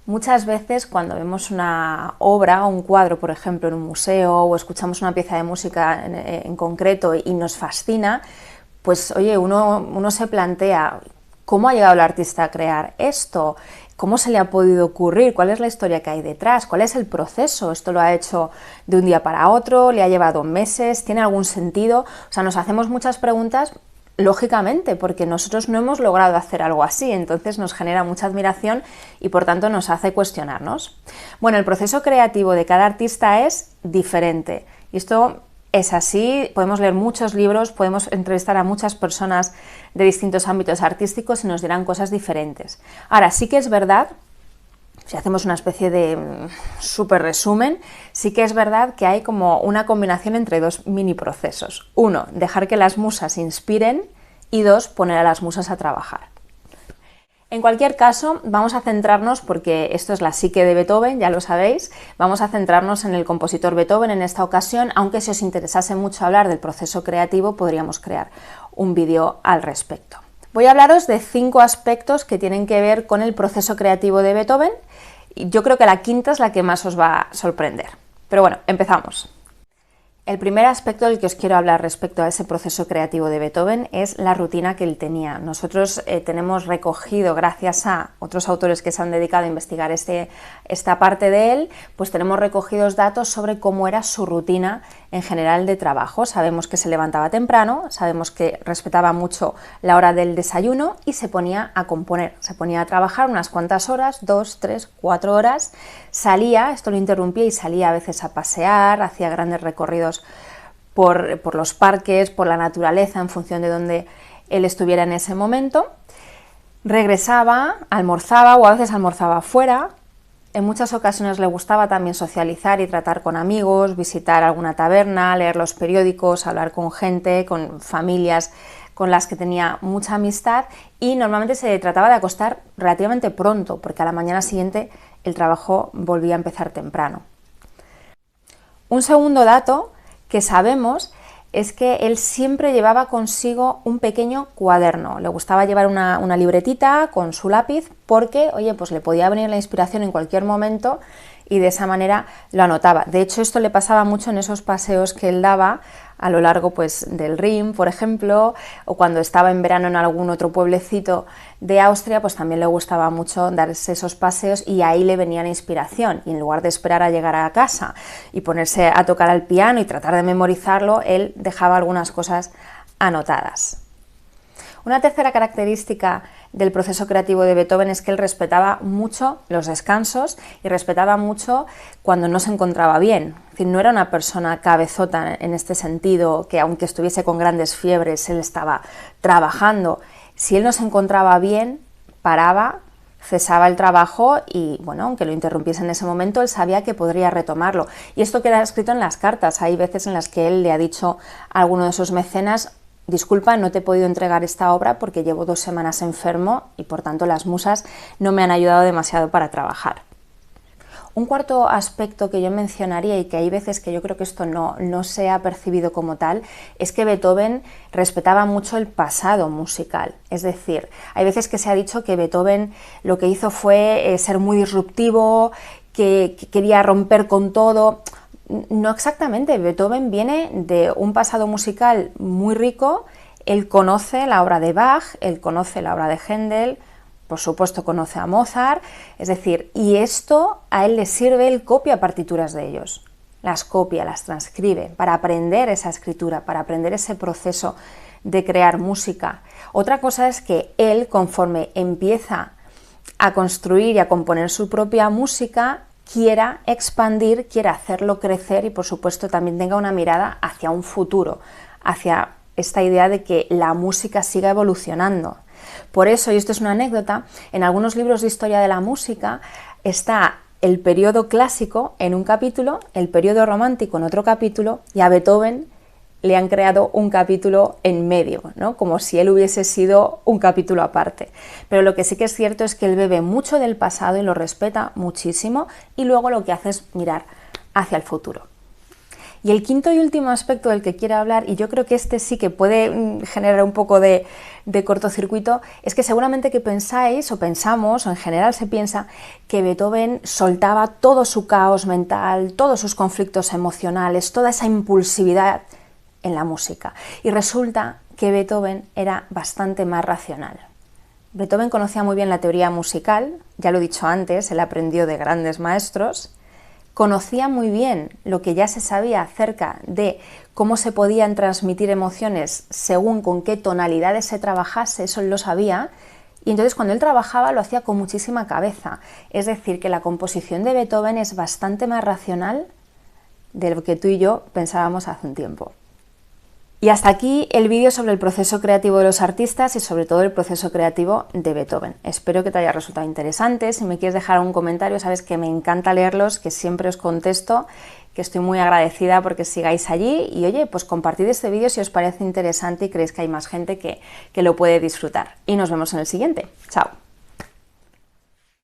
Muchas veces cuando vemos una obra o un cuadro, por ejemplo, en un museo o escuchamos una pieza de música en concreto y nos fascina, pues oye, uno se plantea cómo ha llegado el artista a crear esto, cómo se le ha podido ocurrir, cuál es la historia que hay detrás, cuál es el proceso, esto lo ha hecho de un día para otro, le ha llevado meses, tiene algún sentido, o sea, nos hacemos muchas preguntas. Lógicamente, porque nosotros no hemos logrado hacer algo así, entonces nos genera mucha admiración y por tanto nos hace cuestionarnos. Bueno, el proceso creativo de cada artista es diferente y esto es así, podemos leer muchos libros, podemos entrevistar a muchas personas de distintos ámbitos artísticos y nos dirán cosas diferentes. Ahora, sí que es verdad, si hacemos una especie de súper resumen, sí que es verdad que hay como una combinación entre dos mini procesos. Uno, dejar que las musas inspiren y dos, poner a las musas a trabajar. En cualquier caso, vamos a centrarnos, porque esto es la psique de Beethoven, ya lo sabéis, vamos a centrarnos en el compositor Beethoven en esta ocasión, aunque si os interesase mucho hablar del proceso creativo, podríamos crear un vídeo al respecto. Voy a hablaros de 5 aspectos que tienen que ver con el proceso creativo de Beethoven. Yo creo que la quinta es la que más os va a sorprender. Pero bueno, empezamos. El primer aspecto del que os quiero hablar respecto a ese proceso creativo de Beethoven es la rutina que él tenía. Nosotros tenemos recogido, gracias a otros autores que se han dedicado a investigar esta parte de él, pues tenemos recogidos datos sobre cómo era su rutina en general de trabajo. Sabemos que se levantaba temprano, sabemos que respetaba mucho la hora del desayuno y se ponía a componer, se ponía a trabajar unas cuantas horas, 2, 3, 4 horas, salía, esto lo interrumpía y salía a veces a pasear, hacía grandes recorridos por los parques, por la naturaleza, en función de donde él estuviera en ese momento. Regresaba, almorzaba o a veces almorzaba fuera. En muchas ocasiones le gustaba también socializar y tratar con amigos, visitar alguna taberna, leer los periódicos, hablar con gente, con familias con las que tenía mucha amistad, y normalmente se trataba de acostar relativamente pronto, porque a la mañana siguiente el trabajo volvía a empezar temprano. Un segundo dato que sabemos es que él siempre llevaba consigo un pequeño cuaderno. Le gustaba llevar una libretita con su lápiz porque, oye, pues le podía venir la inspiración en cualquier momento y de esa manera lo anotaba. De hecho, esto le pasaba mucho en esos paseos que él daba a lo largo pues, del Rin, por ejemplo, o cuando estaba en verano en algún otro pueblecito de Austria, pues también le gustaba mucho darse esos paseos y ahí le venía la inspiración. Y en lugar de esperar a llegar a casa y ponerse a tocar al piano y tratar de memorizarlo, él dejaba algunas cosas anotadas. Una tercera característica del proceso creativo de Beethoven es que él respetaba mucho los descansos y respetaba mucho cuando no se encontraba bien. Es decir, no era una persona cabezota en este sentido, que aunque estuviese con grandes fiebres, él estaba trabajando. Si él no se encontraba bien, paraba, cesaba el trabajo y, bueno, aunque lo interrumpiese en ese momento, él sabía que podría retomarlo. Y esto queda escrito en las cartas. Hay veces en las que él le ha dicho a alguno de sus mecenas: disculpa, no te he podido entregar esta obra porque llevo 2 semanas enfermo y por tanto las musas no me han ayudado demasiado para trabajar. Un cuarto aspecto que yo mencionaría, y que hay veces que yo creo que esto no se ha percibido como tal, es que Beethoven respetaba mucho el pasado musical. Es decir, hay veces que se ha dicho que Beethoven lo que hizo fue ser muy disruptivo, que quería romper con todo. No exactamente, Beethoven viene de un pasado musical muy rico. Él conoce la obra de Bach, él conoce la obra de Händel, por supuesto conoce a Mozart, es decir, y esto a él le sirve, él copia partituras de ellos, las copia, las transcribe para aprender esa escritura, para aprender ese proceso de crear música. Otra cosa es que él, conforme empieza a construir y a componer su propia música, quiera expandir, quiera hacerlo crecer y por supuesto también tenga una mirada hacia un futuro, hacia esta idea de que la música siga evolucionando. Por eso, y esto es una anécdota, en algunos libros de historia de la música está el periodo clásico en un capítulo, el periodo romántico en otro capítulo, y a Beethoven le han creado un capítulo en medio, ¿no? Como si él hubiese sido un capítulo aparte. Pero lo que sí que es cierto es que él bebe mucho del pasado y lo respeta muchísimo, y luego lo que hace es mirar hacia el futuro. Y el quinto y último aspecto del que quiero hablar, y yo creo que este sí que puede generar un poco de cortocircuito, es que seguramente que pensáis o pensamos, o en general se piensa, que Beethoven soltaba todo su caos mental, todos sus conflictos emocionales, toda esa impulsividad en la música. Y resulta que Beethoven era bastante más racional. Beethoven conocía muy bien la teoría musical, ya lo he dicho antes, él aprendió de grandes maestros, conocía muy bien lo que ya se sabía acerca de cómo se podían transmitir emociones según con qué tonalidades se trabajase, eso él lo sabía, y entonces cuando él trabajaba lo hacía con muchísima cabeza. Es decir, que la composición de Beethoven es bastante más racional de lo que tú y yo pensábamos hace un tiempo. Y hasta aquí el vídeo sobre el proceso creativo de los artistas y sobre todo el proceso creativo de Beethoven. Espero que te haya resultado interesante. Si me quieres dejar un comentario, sabes que me encanta leerlos, que siempre os contesto, que estoy muy agradecida porque sigáis allí. Y oye, pues compartid este vídeo si os parece interesante y creéis que hay más gente que lo puede disfrutar. Y nos vemos en el siguiente. Chao.